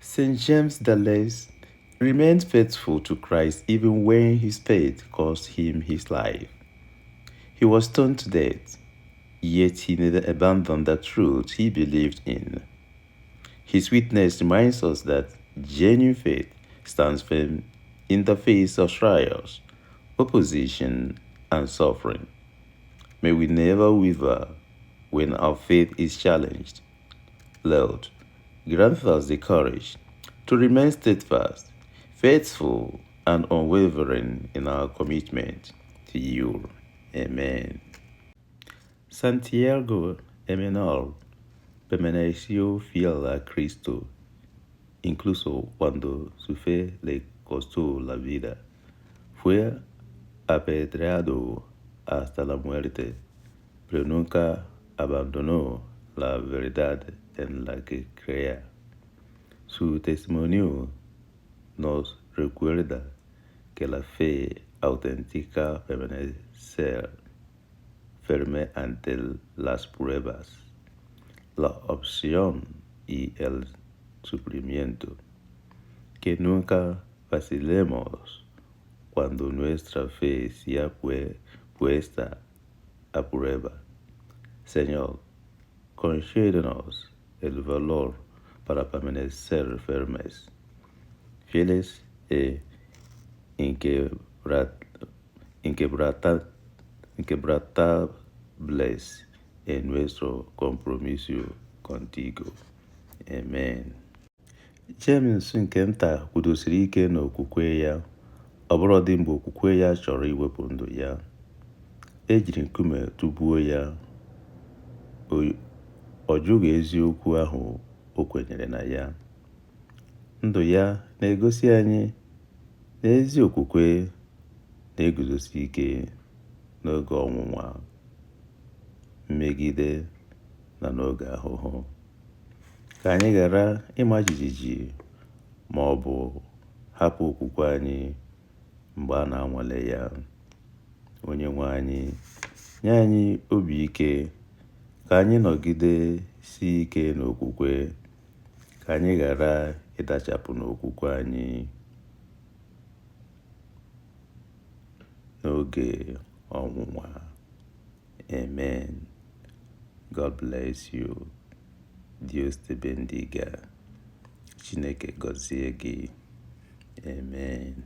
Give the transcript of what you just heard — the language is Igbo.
St. James the Less remained faithful to Christ even when his faith cost him his life. He was stoned to death, yet he never abandoned the truth he believed in. His witness reminds us that genuine faith stands firm in the face of trials, opposition, and suffering. May we never waver when our faith is challenged. Lord, grant us the courage to remain steadfast, faithful, and unwavering in our commitment to you. Amen. Santiago Emenor permaneció fiel a Cristo, incluso cuando su fe le costó la vida. Fue apedreado hasta la muerte, pero nunca abandonó la verdad en la que creía. Su testimonio nos recuerda que la fe auténtica permanece firme ante las pruebas, la opción y el sufrimiento. Que nunca vacilemos cuando nuestra fe sea puesta a prueba. Señor, concédenos el valor para permanecer firmes, fieles e inquebrantables en nuestro compromiso contigo. Amen. James nke nta kwudosiri ike n'okwukwe ya ọbụladị mgbe okwukwe ya chọrọ iwepụ ndụ ya. E jiri nkume tụgbuo ya. Ọ jụghị eziokwu ahụ o kwenyere na ya. Ndụ ya na-egosi anyị na ezi okwukwe na-eguzosi ike n'oge ọnwụnwa, mmegide, na n'oge ahụhụ. Ka anyị ghara ịma jijiji ma ọ bụ hapụ okwukwe anyị mgbe a na-anwale ya. Onyenwe anyị, nye anyị obi ike ka anyị nọgidesi ike n'okwukwe, ka anyị ghara ịdachapụ n'okwukwe anyị n'oge ọnwụnwa. Amen. God bless you. Dios te bendiga. Chineke gọzie gị. Amen.